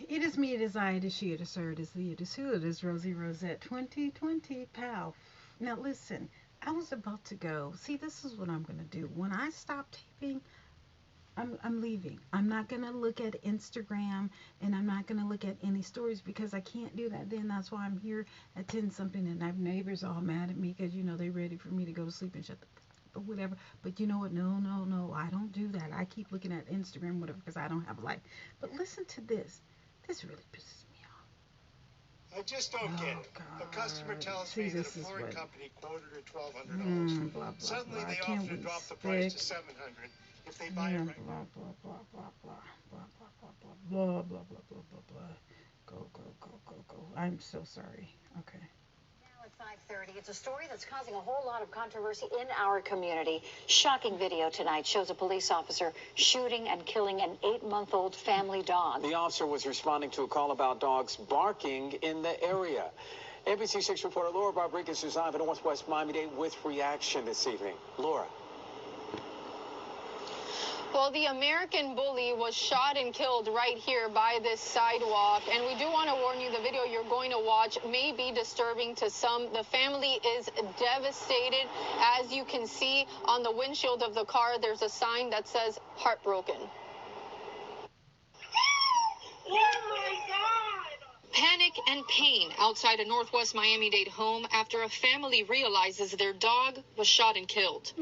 It is me, it is I, it is she, it is her, it is thee, it is who, it is Rosie Rosette 2020 pal. Now listen, I was about to go. See, this is what I'm gonna do. When I stop taping, I'm leaving. I'm not gonna look at Instagram and I'm not gonna look at any stories because I can't do that. Then that's why I'm here at 10 something and I have neighbors all mad at me because they ready for me to go to sleep and shut the or whatever. But you know what? No, no, no. I don't do that. I keep looking at Instagram, whatever, because I don't have a life. But listen to this. This really pisses me off. I just don't get Oh it. A customer God. tells See, me that a this is foreign what. company quoted her $1,200 for it. Blah blah Suddenly blah. I they can't offer to wait to drop the price to stick. $700 if they buy it Yeah, right blah blah blah blah blah blah blah blah blah blah blah blah blah blah blah. Go go go go go. I'm so sorry. Okay. Now at 5:30, it's a story that's causing a whole lot of controversy in our community. Shocking video tonight shows a police officer shooting and killing an 8-month-old family dog. The officer was responding to a call about dogs barking in the area. NBC6 reporter Laura Rodriguez is live at Northwest Miami-Dade with reaction this evening. Laura. Well, the American bully was shot and killed right here by this sidewalk. And we do want to warn you, the video you're going to watch may be disturbing to some. The family is devastated. As you can see on the windshield of the car, there's a sign that says heartbroken. Oh my God! Panic and pain outside a Northwest Miami-Dade home after a family realizes their dog was shot and killed.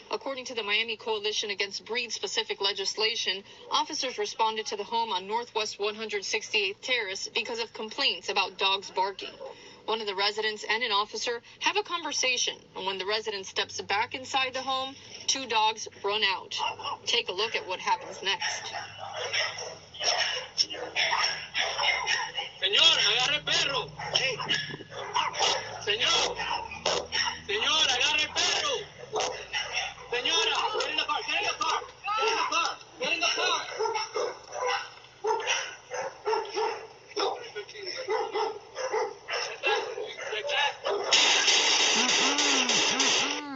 According to the Miami Coalition Against Breed-Specific Legislation, officers responded to the home on Northwest 168th Terrace because of complaints about dogs barking. One of the residents and an officer have a conversation, and when the resident steps back inside the home, 2 dogs run out. Take a look at what happens next. Señor, agarre el perro. Hey. Señor. Señor, agarre el perro. Señora, get in the car, get in the car. Get in the car. Get in the car.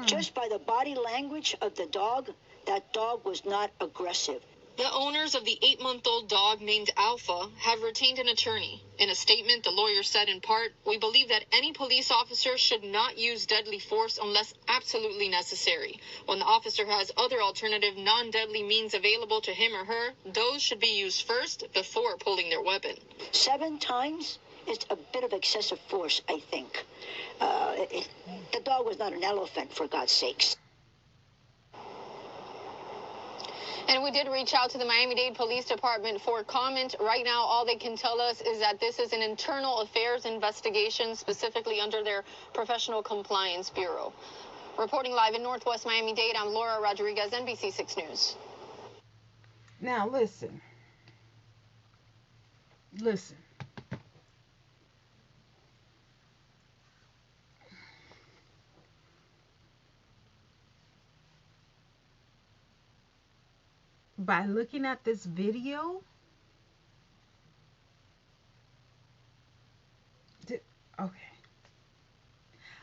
Just by the body language of the dog, that dog was not aggressive. The owners of the 8-month-old dog named Alpha have retained an attorney. In a statement, the lawyer said in part, "We believe that any police officer should not use deadly force unless absolutely necessary. When the officer has other alternative non-deadly means available to him or her, those should be used first before pulling their weapon." 7 times is a bit of excessive force, I think. The dog was not an elephant, for God's sakes. And we did reach out to the Miami-Dade Police Department for comment. Right now, all they can tell us is that this is an internal affairs investigation, specifically under their Professional Compliance Bureau. Reporting live in Northwest Miami-Dade, I'm Laura Rodriguez, NBC6 News. Now listen. Listen. By looking at this video, okay.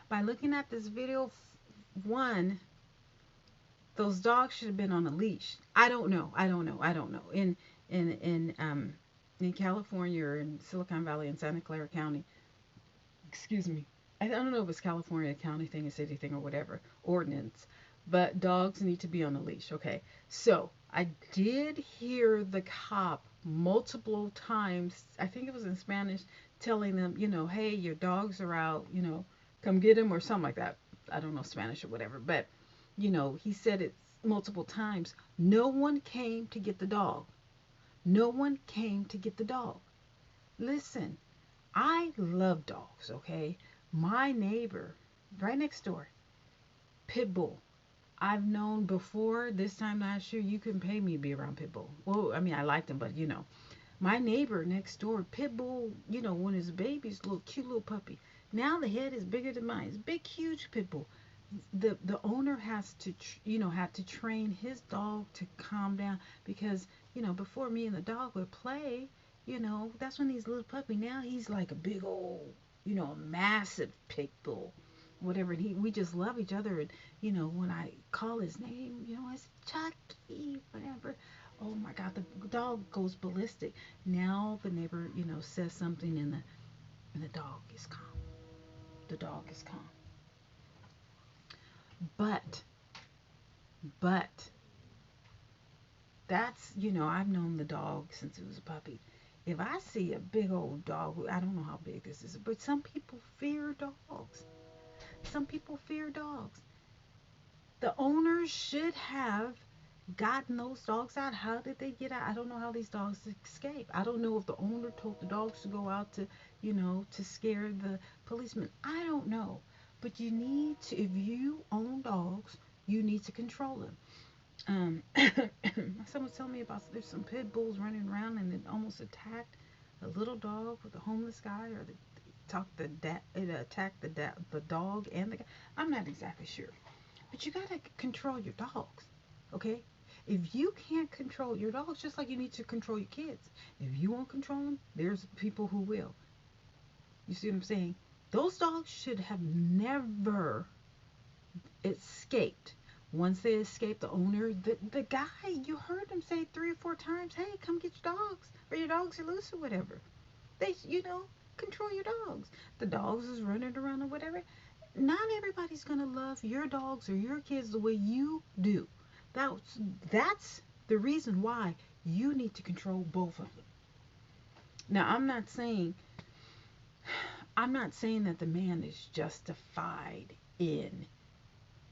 By looking at this video, one, those dogs should have been on a leash. I don't know. In California or in Silicon Valley in Santa Clara County, excuse me. I don't know if it's California county thing, a city thing, or whatever ordinance, but dogs need to be on a leash. Okay, so I did hear the cop multiple times. I think it was in Spanish, telling them, hey, your dogs are out. Come get them or something like that. I don't know Spanish or whatever, but he said it multiple times. No one came to get the dog. No one came to get the dog. Listen, I love dogs, okay? My neighbor, right next door, pit bull. I've known before this time last year, you couldn't pay me to be around pit bull. Well, I mean, I liked them, but my neighbor next door, pit bull, when his baby's little cute little puppy. Now the head is bigger than mine. It's big, huge pit bull. The owner has to had to train his dog to calm down because before me and the dog would play, that's when he's a little puppy. Now he's like a big old massive pit bull, whatever. And we just love each other. And when I call his name, it's Chucky, whatever. Oh my God, the dog goes ballistic. Now the neighbor, says something, and the dog is calm. The dog is calm. But, but that's, I've known the dog since it was a puppy. If I see a big old dog, I don't know how big this is, but some people fear dogs. Some people fear dogs. The owners should have gotten those dogs out. How did they get out? I don't know how these dogs escape. I don't know if the owner told the dogs to go out to, to scare the policemen. I don't know. But you need to, if you own dogs, you need to control them. Someone told me about there's some pit bulls running around and it almost attacked a little dog with a homeless guy, or it attacked the dog and the guy. I'm not exactly sure, but you gotta control your dogs, okay? If you can't control your dogs, just like you need to control your kids. If you won't control them, there's people who will. You see what I'm saying? Those dogs should have never escaped. Once they escaped, the owner, the guy, you heard him say 3 or 4 times, hey, come get your dogs, or your dogs are loose or whatever. They, control your dogs. The dogs is running around or whatever. Not everybody's going to love your dogs or your kids the way you do. That's the reason why you need to control both of them. Now, I'm not saying that the man is justified in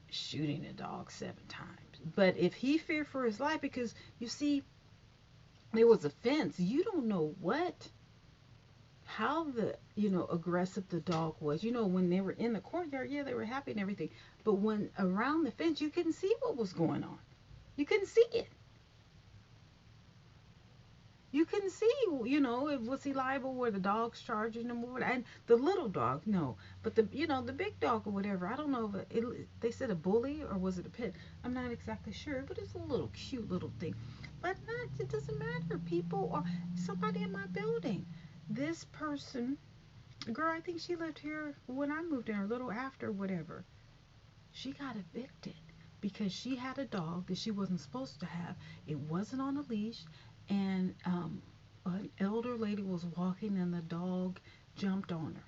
shooting a dog 7 times. But if he feared for his life, because you see, there was a fence, you don't know how aggressive the dog was. When they were in the courtyard, yeah, they were happy and everything. But when around the fence, you couldn't see what was going on. You couldn't see it. You couldn't see, was he liable, where the dog's charging him, and the little dog, no, but the big dog or whatever. I don't know if they said a bully or was it a pit. I'm not exactly sure, but it's a little cute little thing. But it doesn't matter. People or somebody in my building. This person, girl, I think she lived here when I moved in, or a little after, whatever. She got evicted because she had a dog that she wasn't supposed to have. It wasn't on a leash, and an elder lady was walking and the dog jumped on her.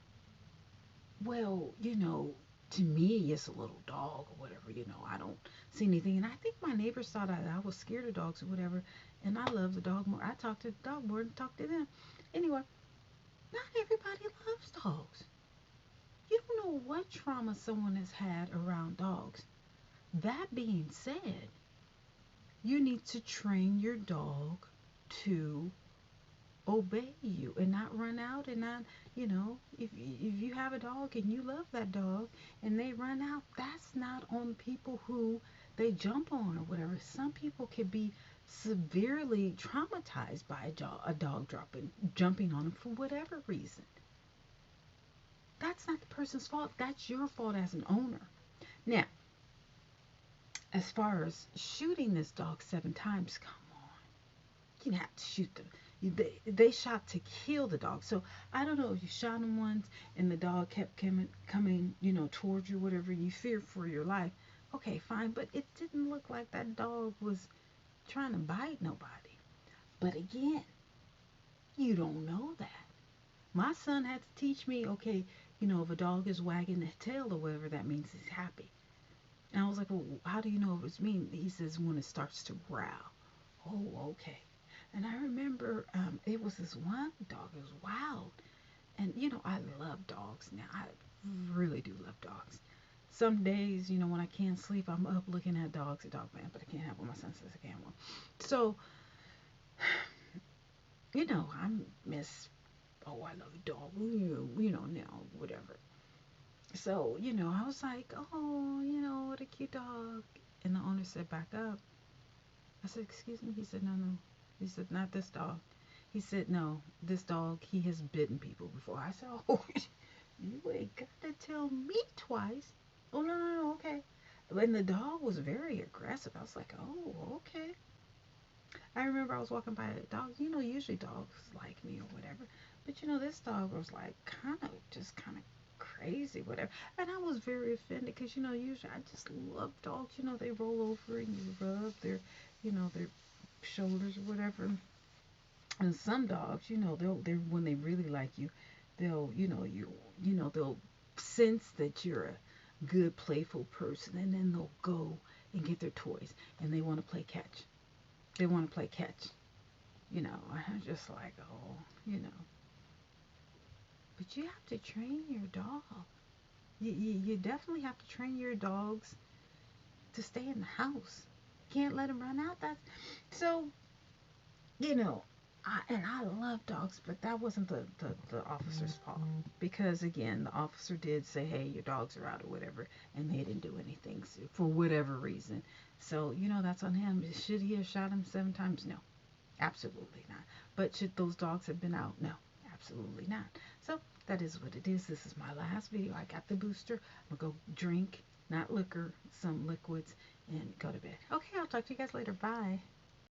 Well, to me, it's a little dog or whatever. I don't see anything. And I think my neighbors thought I was scared of dogs or whatever. And I love the dog more. I talk to the dog more than talk to them. Anyway, not everybody loves dogs. You don't know what trauma someone has had around dogs. That being said, you need to train your dog to obey you and not run out, and not, if you have a dog and you love that dog and they run out, that's not on people who they jump on or whatever. Some people can be severely traumatized by a dog jumping on them for whatever reason. That's not the person's fault. That's your fault as an owner. Now, as far as shooting this dog 7 times, come on. You didn't have to shoot them. They shot to kill the dog. So I don't know if you shot him once and the dog kept coming, towards you, whatever, you fear for your life. Okay, fine. But it didn't look like that dog was trying to bite nobody. But again, you don't know that. My son had to teach me, okay, if a dog is wagging the tail or whatever, that means he's happy. And I was like, well, how do you know if it's mean? He says, when it starts to growl. Oh, okay. And I remember it was this one dog. It was wild. And, I love dogs now. I really do love dogs. Some days, when I can't sleep, I'm up looking at dogs at Dog Man, but I can't have one. My son says I can't have one. So, I miss, oh, I love a dog, now, whatever. So, I was like, oh, what a cute dog. And the owner said, back up. I said, excuse me? He said, no. He said, not this dog. He said, no, this dog, he has bitten people before. I said, oh, you ain't got to tell me twice. Oh, no, okay. And the dog was very aggressive. I was like, oh, okay. I remember I was walking by a dog. Usually dogs like me or whatever. But, this dog was like kind of crazy, whatever. And I was very offended because, usually I just love dogs. They roll over and you rub their shoulders or whatever. And some dogs, they're when they really like you, they'll, they'll sense that you're a good, playful person, and then they'll go and get their toys, and they want to play catch. They want to play catch. I'm just like, oh. But you have to train your dog. You definitely have to train your dogs to stay in the house. Can't let them run out. So, I love dogs, but that wasn't the officer's fault. Because, again, the officer did say, hey, your dogs are out or whatever, and they didn't do anything for whatever reason. So, that's on him. Should he have shot him 7 times? No, absolutely not. But should those dogs have been out? No, absolutely not. So, that is what it is. This is my last video. I got the booster. I'm going to go drink, not liquor, some liquids, and go to bed. Okay, I'll talk to you guys later. Bye.